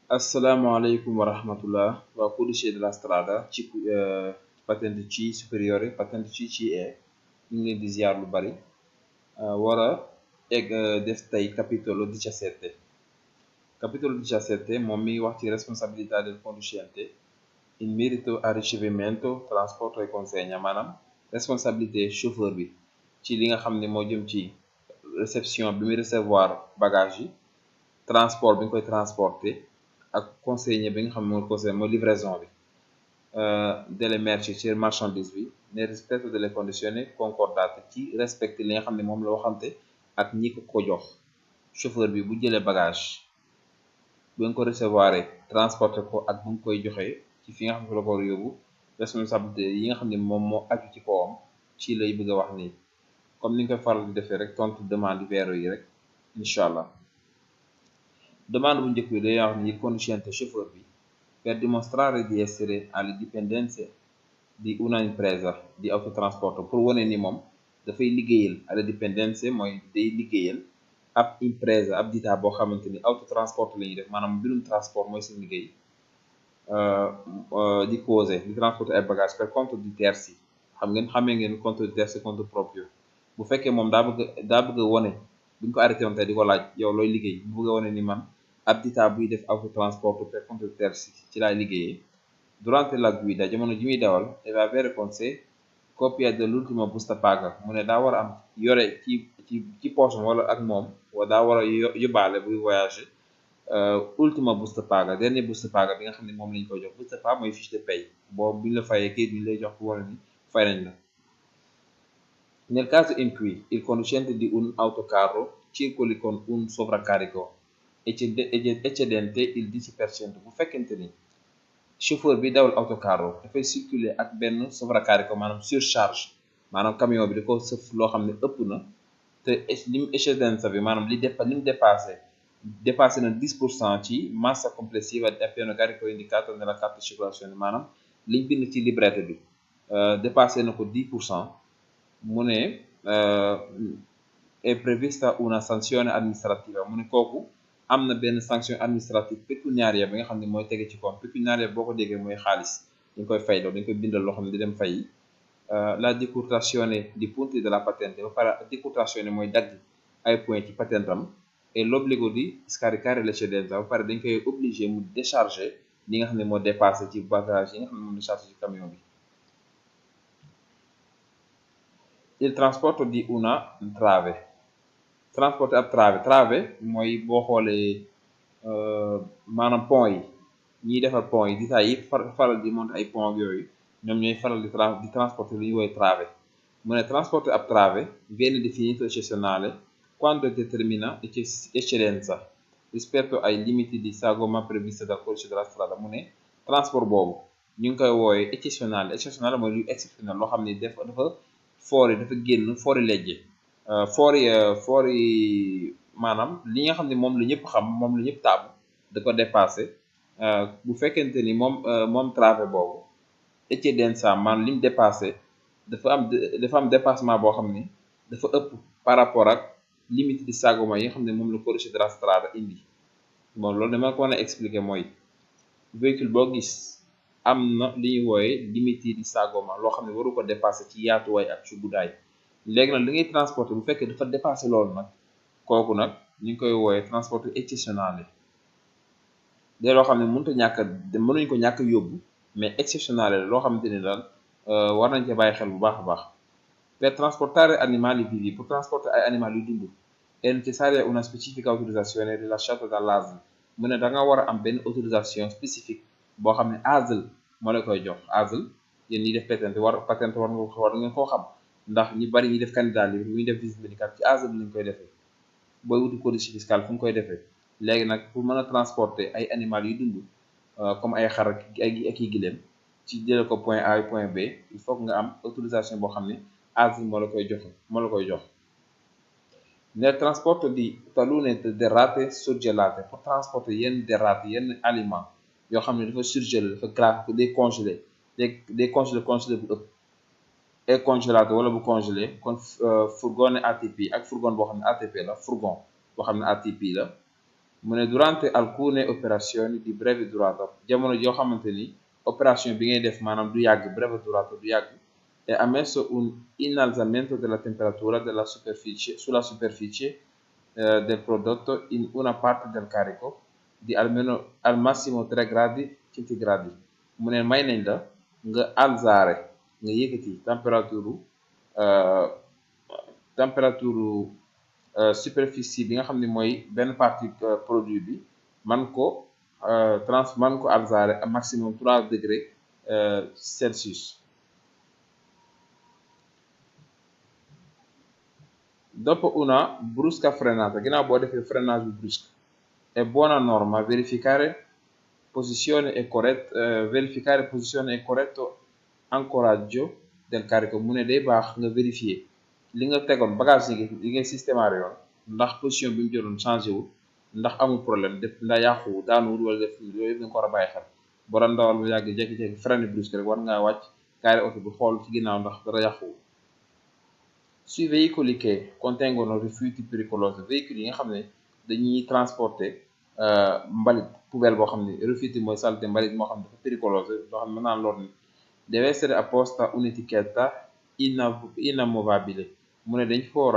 Asalaamaaleykum wa rahmatullah waa codice de la strada ci patente ci superiore patente ci CE ñu ngi leen di ziar lu bari war a egg def tey capitolo 17 capitolo 17 moom mi wax ci responsabilità del conducente in merito al ricevimento trasporto e consegna maanaam responsabilité chauffeur bi ci li nga xam ne moo jëm ci réception bi muy recevoir bagage yi transport bi nga koy transporter ak conseiller bi nga xam ne mooy conseiller mooy livraison bi delle merci ci marchandise bi nel rispetto delle condizioni concordate ci respecté li nga xam ne moom la waxante ak ñi ko jox chauffeur bi bu jëlee bagage bu nga ko recevoir transporter ko ak bu nga koy joxee ci fi nga xam ne la ko war a yóbbu responsabilité yi nga xam ne moom moo aju ci kawam ci lay bëgg a wax nii comme ni nga koy faral di defee rek tontu demande vero yi rek incha allah. Domanda bu njëkk bi day wax ni il conducente chauffeur bi per dimostrare di essere alle dipendenze di una impresa di autotrasporto pour wane ni moom dafay liggéeyal alle dipendenze mooy day liggéeyal ab impresa ab dita boo xamante ni autotrasporto la ñuy def maanaam mbirum transport mooy seen liggéey di cose di transporter ay bagage per conto di terzi xamee ngeen conto di terzi conto proprio bu fekkee moom daa bëgg a wane buñ ko arrêté woon tey di ko laaj yow looy liggéey bu bëgg a wane ni man ab dita buy def autotrasporto per conto di terzi ci laay liggéeyee durante la guida jamono ji muy dawal deve avere con sé copia dell'ultima busta paga mu ne daa war a am yore ci poche wala ak moom wala daa war a yóbbaale buy voyager ultima busta paga dernier busta paga bi nga xam ne moom lañ koy jox busta paga mooy fiche de paye boobu bi ñu la fayee kayit bi ñu lay jox pour wane ni fay nañ la. Nel caso in cui il conducente di un autocarro circoli con un sovraccarico eccedente il 10% bu fekkente ni chauffeur bi dawal autocarro dafay circuler ak benn sovraccarico maanaam surcharge maanaam camion bi da ko sëf loo xam ne ëpp na te lim eccedenza bi maanaam lim dépassé na 10% ci massa complessiva di appieno carico indicato nella carta di circolazione maanaam liñ bind ci librette bi dépassé na ko 10%. mu ne è prevista una sanzione amministrativa mu ne kooku am na benn sanction administrative pécuniaire bi nga xam ne mooy tege ci koom pécuniaire boo ko déggee mooy xaalis dañ koy fay loolu dañ koy bindal loo xam ne di dem fay la decurtazione di punti della patente ba pare decurtazione mooy dagg ay point ci patentam et l'obbligo di scaricare l'eccedenza ba pare dañ koy obligé mu décharger li nga xam ne moo dépassé ci bagage yi nga xam ne moom déchargé ci camion bi. Il trasporto di una trave transporté ab trave mooy boo xoolee maanaam pont yi ñiy defar pont yi dita yi faral di monter ay pont yooyu ñoom ñooy faral di transporté lu ñuy woowee trave mu ne trasporto ab trave viene definito eccezionale quando determina eccedenza rispetto ai limiti di sagoma previste dal codice della strada mu ne transport boobu ñu ngi koy woowee eccezionale mooy luy exceptionnel loo xam ne dafa dafa génn foori lejje foori maanaam li nga xam ne moom la ñëpp xam moom la ñëpp taamu da ko dépassé bu fekkente ni moom trave boobu eccedenza maanaam lim dépassé dafa am dépassement boo xam ne dafa ëpp par rapport ak limite di sagoma yi nga xam ne moom la codice della strada indi bon loolu dama ko mën a expliquer mooy véhicule boo gis am na li ñuy wooye limite di sagoma loo xam ne waru ko dépassé ci yaatuwaay ak ci guddaay léegi nag li ngay transporter bu fekkee dafa dépassé loolu nag kooku nag ñu ngi koy wooye transporter eccezionale de loo xam ne mënuñ ko ñàkk yóbbu mais exceptionnel loo xamante ni daal war nañ cee bàyyi xel bu baax a baax. Per trasportare animali vivi pour transporter ay animal yu dund è necessaria una specifica autorizzazione rilasciata dall'ASL mu ne da nga war a am benn autorisation spécifique boo xam ne ASL moo la koy jox ASL yéen ñi def patente war ngeen koo xam ndax ñu bari ñi def candidat libre bu ñu def visite médicale ci ASL lañ koy defee booy wuti codice fiscal fu nga koy defee léegi nag pour mën a transporter ay animal yu dund comme ay xar ak i gileem ci jëlee ko point A point B il faut que nga am autorisation boo xam ne ASL moo la koy jox nel trasporto di talune derrate surgelate pour transporter yenn derrate yenn aliment yoo xam ne dafa surgelé dafa glace day congelé bu ëpp et congélato wala bu congelé kon fourgone ATP ak fourgone boo xam ne ATP la fourgon boo xam ne ATP la mu ne durante alcune operazioni di breve durata jamono joo xamante ni opération bi ngay def maanaam du yàgg, breve durata du yàgg, è ammesso un innalzamento della temperatura della superficie sulla superficie del prodotto in una parte del carico di almeno al massimo 3 gradi centigradi. mu ne may nañ la nga alzare, nga yëkkati température superficie bi nga xam ne mooy benn partie produit bi man ko alzare a maximum 3 degré Celsius. Dopo una brusca frenata, ginnaaw boo defee freinage bu brusque, è buona norma verificare posizione e corretto ancoraggio del carico. mu ne day baax nga vérifier li nga tegoon bagage yi ngay systémare yoon ndax position bi mu jëloon changé wul, ndax amul problème def ndax yàquwul daanuwul wala def yooyu yëpp nga ko war a bàyyi xel. boo daan dawal bu yàgg jékki-jékki freine brusque rek war ngaa wàcc gaare oto bi xool ci ginnaaw ndax dara yàquwul. Sui veicoli che contengono rifiuti pericolosi, véhicules yi nga xam ne dañuy transporter mbalit poubelle boo xam ne rifiuti mooy saleté mbalit moo xam ne dafa pericolose loo xam ne mën naa lor ni deve essere apposta un'etichetta inamovabile. mu ne dañ fa war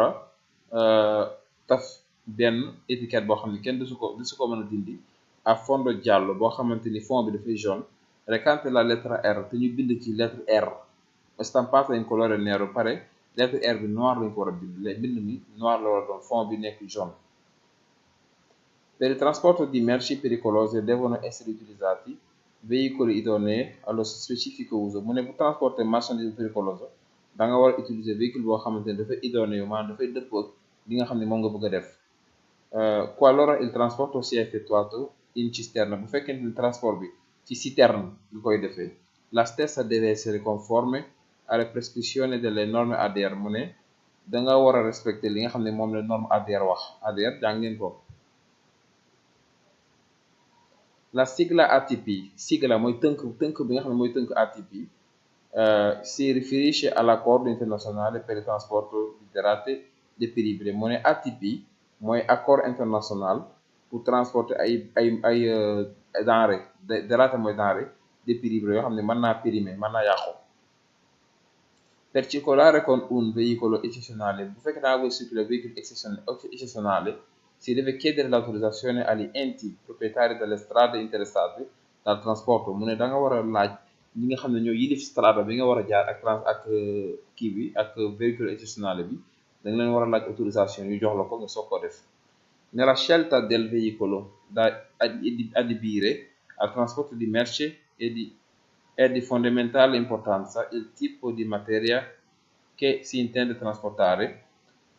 a taf benn étiquette boo xam ne kenn du su ko mën a dindi a fondo giallo boo xamante ni fond bi dafay jaune, recante la lettera R te ñu bind ci lettre R stampata in colore nero, pare lettre R bi noir lañ ko war a bind mi noir la war a doon, fond bi nekk jaune. Per il trasporto di merci pericolose devono essere utilizzati veicoli idonei allo specifico uso. mu ne bu transporter marchandise pericoloso da nga war a utiliser véhicule boo xamante ne dafay idoneo maanaam dafay dëppoo li nga xam ne moom nga bëgg a def. Qualora il trasporto sia effettuato in cisterna, bu fekkente ne transport bi ci citerne nga koy defee, la stessa deve essere conforme alle prescrizioni delle norme ADR. mu ne da nga war a respecter li nga xam ne moom la norme ADR wax. ADR jàng ngeen ko. La sigla ATP, sigla mooy tënk bi nga xam ne mooy tënk ATP, si riferisce all'accordo internazionale per il trasporto di derrate deperibili. mu ne ATP mooy accord international pour transporter ay denrées derrate mooy denrée deperibili yoo xam ne mën naa périmer, mën naa yàqu. Per circolare con un veicolo eccezionale, bu fekkee daa nga circolare véhicule eccezionale, si deve chiedere l'autorizzazione agli enti proprietari delle strade interessate dal trasporto. mu ne da nga war a laaj ñi nga xam ne ñoo yilif strada bi nga war a jaar ak kii bi ak véhicule eccezionale bi, da nga leen war a laaj autorisation yu jox la ko nga soog koo def. Nella scelta del veicolo da adibire al trasporto di merci è di fondamentale importanza il tipo di materia che si intende trasportare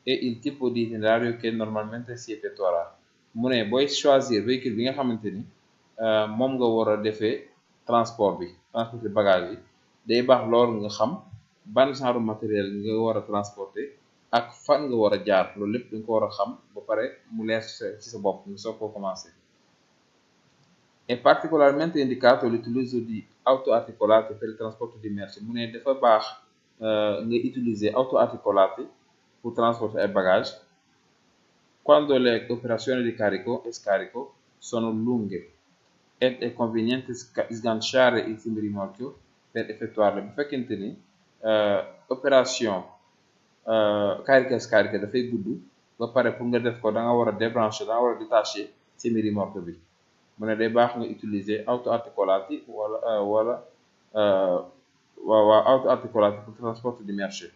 e il tipo di itinerario che normalmente si effettuerà. mu ne booy choisir véhicule bi nga xamante ni moom nga war a defee transporter bagage yi, day baax loolu nga xam ban genre matériel nga war a transporter ak fan nga war a jaar. loolu lépp dañ ko war a xam ba pare mu leer ci sa bopp nga soog koo commencer. È particolarmente indicato l'utilizzo di autoarticolati per il trasporto di merci. mu ne dafa baax nga utiliser autoarticolati pour transporter ai bagage quando le operazioni di carico e scarico sono lunghe ed è conveniente sganciare il semicrimorchio per effettuarle. bu fekkente ni opération carica e scarica dafay gudd ba pare pour nga def ko da nga war a débrancher, da nga war a détacher semicrimorchio bi. mu ne day baax nga utiliser autoarticolati wala autoarticolati pour trasporto di merci.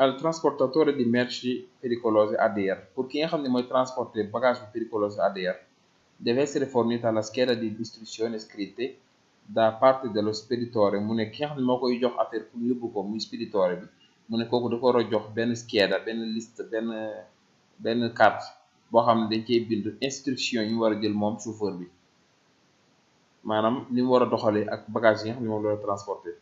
Al trasportatore di merci pericolose ADR, pour ki nga xam ne mooy transporter bagage bu pericolose ADR, deve essere fornita la scheda di istruzioni scritte da parte dello speditore. mu ne ki nga xam ne moo koy jox affaire pour yóbbu ko muy speditore bi, mu ne kooku da ko war a jox benn scheda, benn liste, benn carte boo xam ne dañ cey bind instruction yi mu war a jël moom chauffeur bi, maanaam ni mu war a doxalee ak bagage yi nga xam ne moom la war a transporter.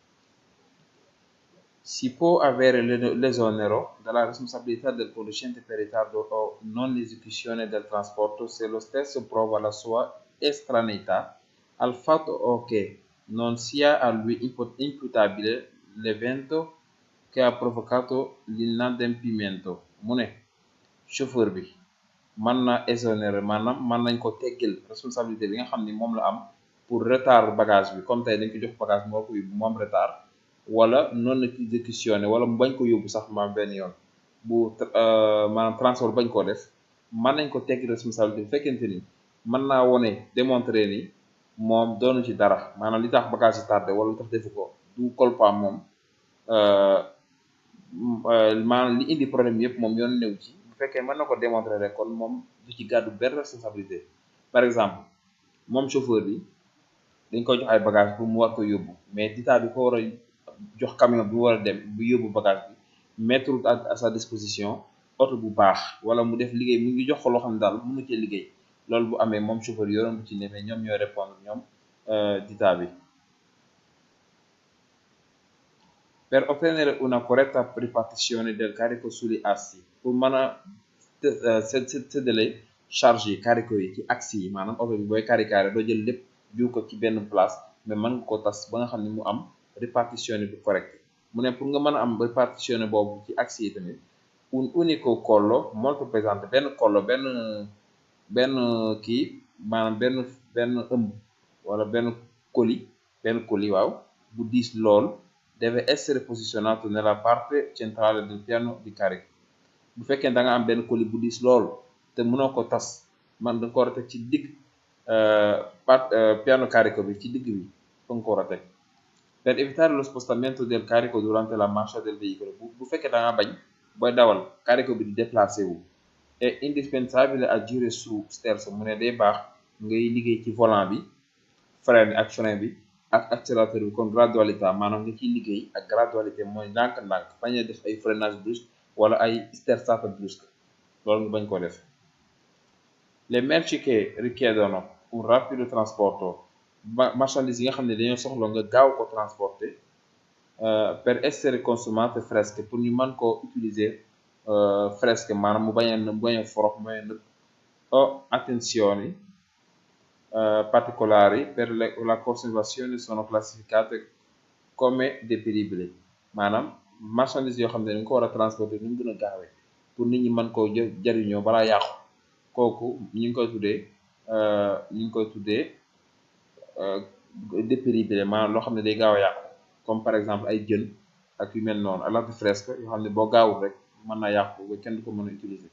Si può avere l'esonero dalla responsabilità del conducente per ritardo o non esecuzione del trasporto se lo stesso prova la sua estraneità al fatto o che non sia a lui imputabile l'evento che ha provocato l'inadempimento. mu ne chauffeur bi mën na exonérer maanaam mën nañ ko teggil responsabilité bi nga xam ni moom la am pour retard bagage bi comme tey dañ ko jox bagage moo ko yóbbu mu am retard wala non exécutionné wala mu bañ ko yóbbu sax maam benn yoon bu maanaam transport bañ koo def mën nañ ko teggil responsabilité bu fekkente ni mën naa wone démontrer ni moom doonu ci dara maanaam li tax bagage yi tardé wala li tax defu ko du culpa moom maanaam li indi problème yëpp moom yoon néew ci bu fekkee mën na ko démontrer rek kon moom du ci gàddu benn responsabilité par exemple moom chauffeur bi dañ koy jox ay bagage pour mu war ko yóbbu mais ditaa bi ko war a jox camion bi mu war a dem bu yóbbu bagage bi mettre à sa disposition oto bu baax wala mu def liggéey mu ngi jox ko loo xam ne daal mënu cee liggéey loolu bu amee moom chauffeur yoroon bu ci ne mais ñoom ñooy répondre ñoom ditaa bi. Per ottenere una corretta ripartizione del carico sugli assi pour mën a séddale charge yi carico yi ci axe yi maanaam oto bi booy caricare doo jël lépp jiw ko ci benn place mais mën nga ko tas ba nga xam ne mu am ripartizione bu correct mu ne pour nga mën a am ripartizione boobu ci axe yi tamit un unico collo molto pesante benn collo benn kii maanaam benn ëmb wala benn colis waaw bu diis lool deve essere posizionato nella parte centrale del piano di carica bu fekkee da nga am benn colis bu diis lool te mënoo ko tas man da ko war a teg ci digg piano carico bi ci digg bi fa nga ko war a teg per evitare lo spostamento del carico durante la marcia del veicolo bu fekkee da nga bañ booy dawal carico bi di déplacé wu è indispensabile agire su sterzo mu ne day baax ngay liggéey ci volant bi frein ak frein bi ak accélérateur bi kon gradualité maanaam nga ciy liggéey ak gradualité mooy ndànk-ndànk bañ a def ay freinage brusque wala ay sterzata brusque loolu nga bañ ko def les merci che richiedono un rapido trasporto marchandise yi nga xam ne dañoo soxla nga gaaw ko transporter per essere consumate fresche pour ñu mën koo utiliser fresche maanaam mu bañ a forox mu bañ a nëb attenzioni particolari per la conservazione sono classificate come deperibili maanaam marchandise yoo xam ne dañ ko war a transporter nu mu gën a gaawee pour nit ñi mën koo jariñoo balaa yàqu kooku ñu ngi koy tuddee dépéribile maanaam loo xam ne day gaaw a yàqu comme par exemple ay jën ak yu mel noonu à latte fresque yoo xam ne boo gaawul rek mën na yàqu ba kenn du ko mën a utiliser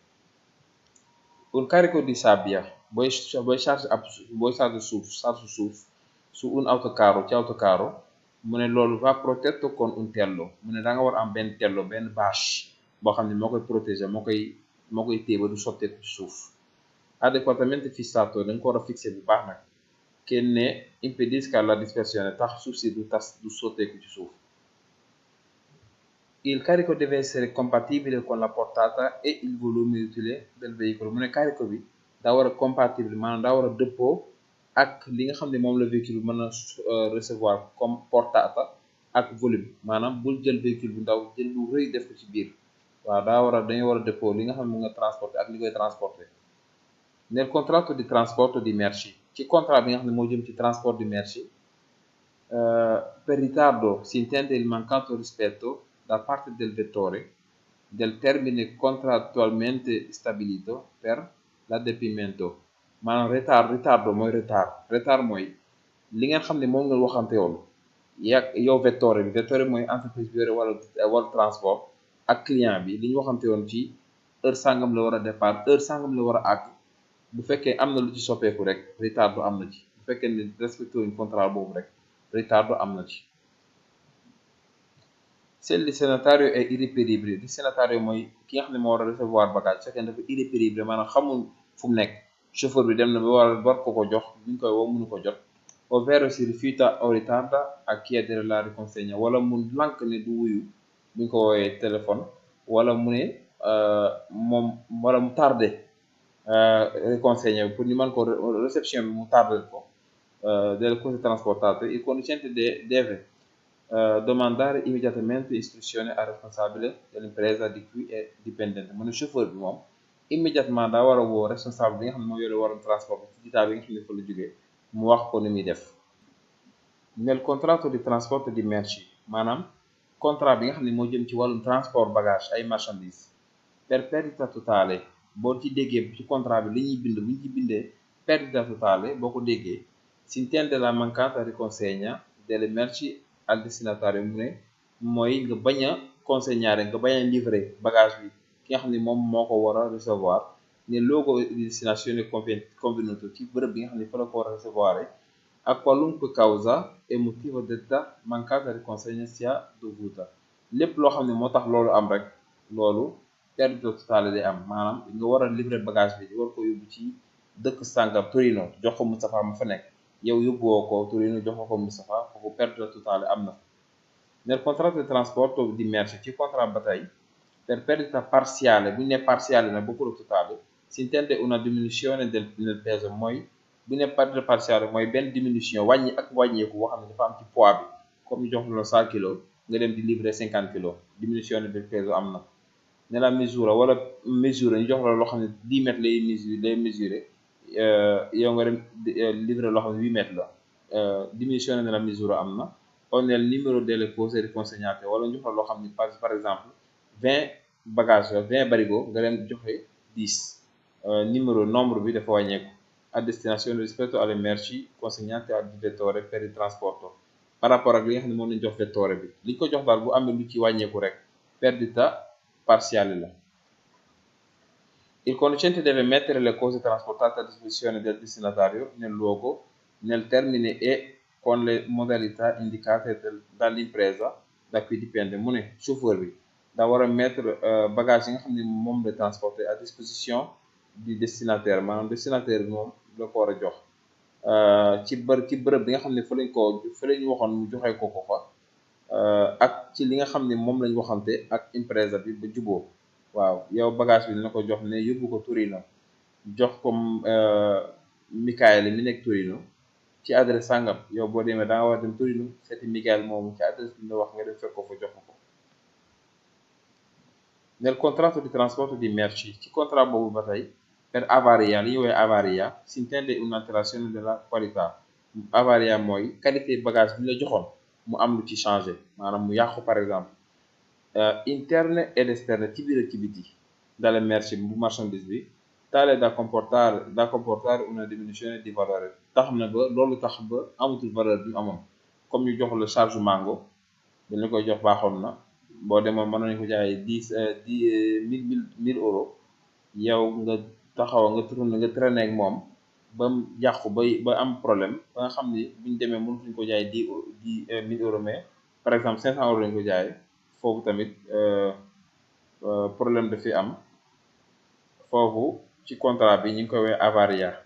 un carico di sabbia booy charge suuf su un autocarro ci autocarro mu ne loolu va protetto con un tello mu ne da nga war am benn tello benn bâche boo xam ne moo koy protéger moo koy téye ba du sotteeku ci suuf adeguatamente fissato da nga ko war a fixé bu baax nag che ne impedisca la dispersione tax suuf si du sotteeku ci suuf il carico deve essere compatibile con la portata e il volume utile del veicolo mu ne carico bi daa war a compatible maanaam daa war a dëppoo ak li nga xam ne moom la véhicule bi mën a recevoir comme portata ak volume maanaam bul jël véhicule bu ndaw jël lu rëy def ko ci biir waaw dañoo war a dëppoo li nga xam ne mu nga transporter ak li koy transporter nel contratto di trasporto di merci ci contrat bi nga xam ne moo jëm ci transport di merci per ritardo si intende il mancato rispetto da parte del vettore del termine contrattualmente stabilito per l'adempimento maanaam ritardo mooy retard mooy li ngeen xam ne moom nga waxante woon yow vettore mooy entreprise bi yore wala transport ak client bi li ñu waxante woon ci heure sangam la war a départ heure sangam la war a àgg bu fekkee am na lu ci soppeeku rek ritardo am na ci bu fekkee ne respecté wuñ contrat boobu rek ritardo am na ci se il destinatario è irréperibile destinatario mooy ki nga xam ne moo war a recevoir bagage su fekkee dafa irréperibile maanaam xamul fu mu nekk chauffeur bi dem na ba war ko jox mi ngi koy woo mënu ko jot ovvero si rifiuta o ritarda a chiedere la riconsegna wala mu lànk ne du wuyu mi ngi ko woowee téléphone wala mu ne wala mu tardé riconsegna pour ñu mën ko réception bi mu tardé ko delle cose trasportate il conducente deve domandare immediatamente istruzione al responsabile dell'impresa di cui è dipendente mu ne chauffeur bi moom immédiatement daa war a woo responsable bi nga xam ne moo yore waroon transport ci ditaa bi nga xam ne fa la jógee mu wax ko ni muy def nel contratto di trasporto di merci maanaam contrat bi nga xam ne moo jëm ci wàllum transport bagage ay marchandise per perdita totale boo ci déggee ci contrat bi li ñuy bind bu ñu ci bindee perdita totale boo ko déggee si intende la mancata riconsegna delle merci al destinatario mu ne mooy nga bañ a consegnare nga bañ a livrer bagage bi ki nga xam ne moom moo ko war a recevoir nel luogo di destinazione convenuto ci bërëb bi nga xam ne fa la ko war a recevoir a qualunque causa e motivo detta mancata riconsegna sia dovuta lépp loo xam ne moo tax loolu am rek loolu perdita totale day am maanaam nga war a livrer bagage bi war ko yóbbu ci dëkk sàngam Torino jox ko Moustapha ma fa nekk yow yóbbuwoo ko Torino jox ko Moustapha foofu perdita totale am na nel contratto di trasporto di merci ci contrat ba tey per perdita parziale bu ñu ne parziale nag bokkul ak totale si intende una diminuzione nel peso mooy bu ñu ne perdita parziale mooy benn diminution wàññi ak wàññeeku boo xam ne dafa am ci poids bi comme ñu jox la 100 kilos nga dem di livrer 50 kilos diminuzione del peso am na nella misura wala mesure ñu jox la loo xam ne 10 mètres lay mesurer yow nga dem livrer loo xam ne 8 mètres la diminuzione nella misura am na o nel numero delle cose riconsegnate wala ñu jox la loo xam ne par exemple 20 bagages 20 barigo nga dem joxe 10 numéro nombre bi dafa wàññeeku a destinazione rispetto alle merci consegnate al vettore per il trasporto par rapport ak li nga xam ne moom lañ jox vettore bi liñ ko jox daal bu amee lu ci wàññeeku rek perdita parziale la il conducente deve mettere le cose trasportate a disposizione del destinatario nel luogo nel termine e con le modalità indicate dall'impresa da cui dipende mu ne chauffeur bi daa war a mettre bagage yi nga xam ne moom la transporter à disposition du destinataire maanaam destinataire bi moom la ko war a jox ci bërëb bi nga xam ne fa lañ waxoon mu joxee ko fa ak ci li nga xam ne moom lañ waxante ak impresa bi ba juboo waaw yow bagage bi dina ko jox ne yóbbu ko Torino jox ko Michael mi nekk Torino ci adresse sàngam yow boo demee da nga war a dem Torino seeti Michael moomu ci adresse bi nga wax nga dem fekk ko fa jox ko nel contratto di trasporto di merci ci contrat boobu ba tey per avaria li ñuy woowee avaria si intende un'alterazione della qualità avaria mooy qualité bagage bi ñu la joxoon mu am lu ci changé maanaam mu yàqu par exemple interne ed esterne ci biir ak ci biti dalle merci bu marchandise bi tale da comportare una diminuzione di valore tax na ba loolu tax ba amatul valeur bi mu amoon comme ñu jox la charge mango dañ la koy jox baaxoon na boo demoon mën nañu ko jaayee 10 euros yow nga taxaw nga tourné nga traîné ak moom ba mu yàqu ba am problème ba nga xam ni buñ demee mënatuñ ko jaay 10 euros mais par exemple 500 euros lañ ko jaayee foofu tamit problème dafi am foofu ci contrat bi ñu ngi koy woowee avaria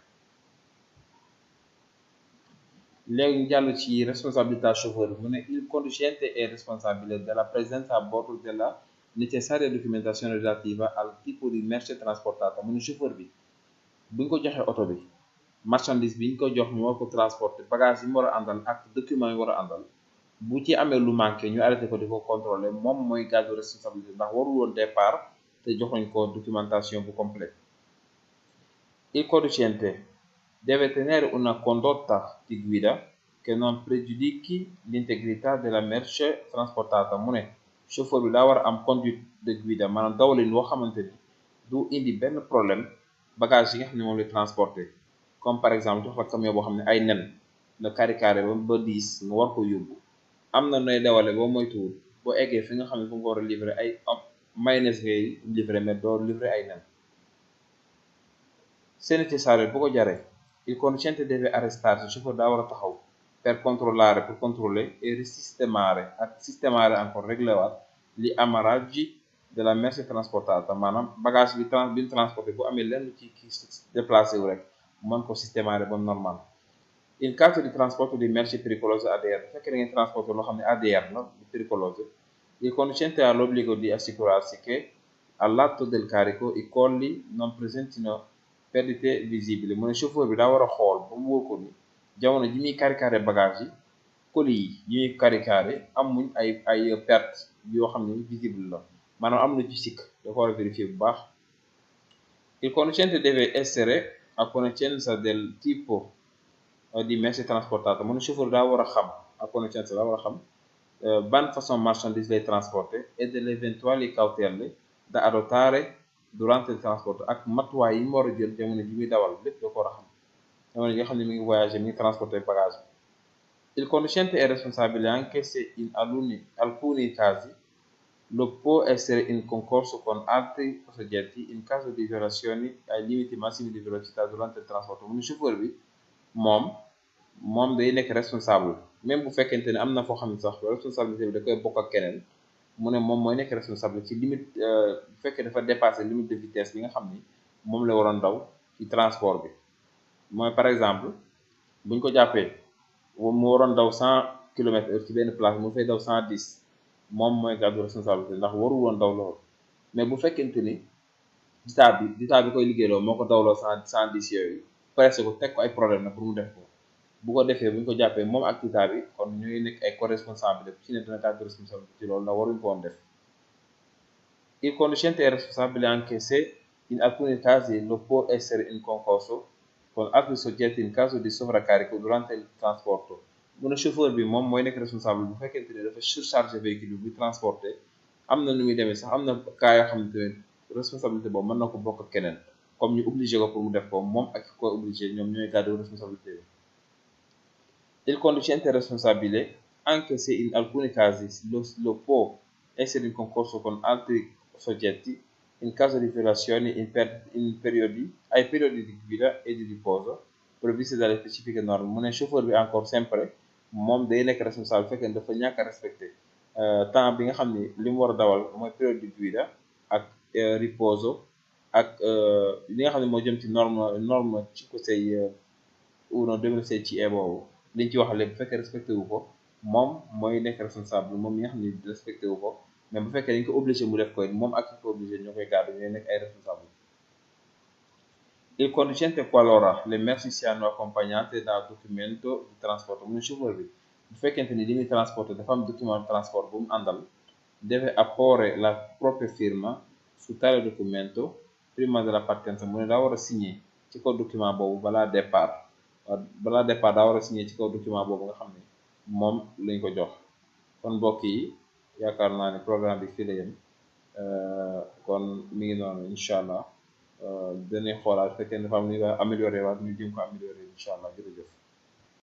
léegi ñu jàll ci responsabilità chauffeur mu ne il conducente è responsabile della presenza a bordo della necessaria documentazione relativa al tipo di merce trasportata mu ne chauffeur bi buñ ko joxee oto bi marchandise bi ñu ko jox ñu war ko transporter bagage yi mu war a àndal ak document yi war a àndal bu ci amee lu manqué ñu arrêté ko di ko contrôler moom mooy gàddu responsabilité ndax warul woon départ te joxuñ ko documentation bu complète il conducente deve tenere una condotta di guida che non pregiudichi l'integrità della merce trasportata mu ne chauffeur bi daa war a am conduite de guida maanaam dawalin woo xamante ni du indi benn problème bagage yi nga xam ne moom lay transporter comme par exemple jox la camion boo xam ne ay nen nga carré ba 10 nga war ko yóbbu am na nooy dawale boo moytuwul boo eggee fi nga xam ne fu nga war a livrer ay mayonnaise ngay livrer mais doo livrer ay nen se necessario bu ko jaree il conducente deve arrestarsi chauffeur daa war a taxaw per controller e sistemare encore régler waat li amarraggi della merce trasportata maanaam bagage bi ñu transporté bu amee lenn ci déplacé wu rek mën ko sistemare ba normal in caso di trasporto di merci pericolose ADR bu fekkee da ngeen transporté loo xam ne ADR la pericolose il conducente ha l'obbligo di assicurarsi che all'atto del carico i colli non presentino perdite visibili mu ne chauffeur bi daa war a xool ba mu wóor ko ni jamono ji muy carré bagage yi colis yi ñuy carré amuñ ay perte yoo xam ne visible la maanaam am na ci sikk da ko war a vérifier bu baax il conducente deve essere a conoscenza del tipo di merci trasportata mu ne chauffeur daa war a xam a conoscenza daa war a xam ban façon marchandise lay transporter e delle eventuali cautele da adottare durant le transport ak matuwaay yi mu war a jël jamono ji muy dawal lépp da ko war a xam jamono ji nga xam ne mi ngi voyager mi ngi transporter bagage. Il conducente è responsabile anche se in alcuni casi lo può essere in concorso con altri soggetti in caso di violazioni ai limiti massimi di velocità durante il trasporto. Mu ne chauffeur bi moom day nekk responsable même bu fekkente ne am na foo xam ne sax responsabilité bi da koy bokk ak keneen mu ne moom mooy nekk responsable ci limite bu fekkee dafa dépasser limite de vitesse bi nga xam ni moom la waroon daw ci transport bi mooy par exemple buñ ko jàppee mu waroon daw 100 km/h ci benn place mu fay daw 110 moom mooy gàddu responsabilité ndax warul woon daw loolu mais bu fekkente ni ditaa bi koy liggéeyloo moo ko dawloo 110 yooyu presque ko teg ko ay problème na pour mu def ko bu ko defee bu ñu ko jàppee moom ak ditaa bi kon ñooy nekk ay co-responsabilité ci ne dina gàddu responsabilité ci loolu ndax waruñ ko woon def. Il conducente è responsabile anche se in alcuni casi lo può essere in concorso con altri soggetti in caso di sovraccarico durante il trasporto. Mu ne chauffeur bi moom mooy nekk responsable bu fekkente ne dafa surchargé véhicule bi buy transporté am na nu muy demee sax am na cas yoo xamante ne responsabilité boobu mën na ko bokk ak keneen comme ñu obligé ko pour mu def ko moom ak ko obligé ñoom ñooy gàddu responsabilité bi. Il conducente è responsabile anche se in alcuni casi lo può essere in concorso con altri soggetti in caso di violazioni ai periodi di guida e di riposo previsti dalle specifiche norme. Mu ne chauffeur bi encore sempre moom day nekk responsable fekkee dafa ñàkk a respecté temps bi nga xam ni li mu war a dawal mooy période de guida ak riposo ak li nga xam ne moo jëm ci norme ci conseil 1/2006 ci boobu liñ ci wax léegi bu fekkee respecté wu ko moom mooy nekk responsable moom mi nga xam ne respecté wu ko mais bu fekkee dañ ko obligé mu def koy moom ak ko obligé ñoo koy gàddu ñooy nekk ay responsable. Il conducente qualora le merci siano accompagnate da documento di trasporto. Mu ne chauffeur bi bu fekkente ni li muy transporté dafa am document de transport bu mu àndal deve apporre la propria firma su tale documento prima della partenza. Mu ne daa war a signé ci kaw document boobu balaa départ daa war a signé ci kaw document boobu nga xam ne moom lañ ko jox. kon mbokk yi yaakaar naa ne programme bi fii la yem kon mi ngi noonu incha allah danañ xoolaat fekkee dafa am lu ñu amélioré waat ñu jëm ko amélioré incha allah jërëjëf.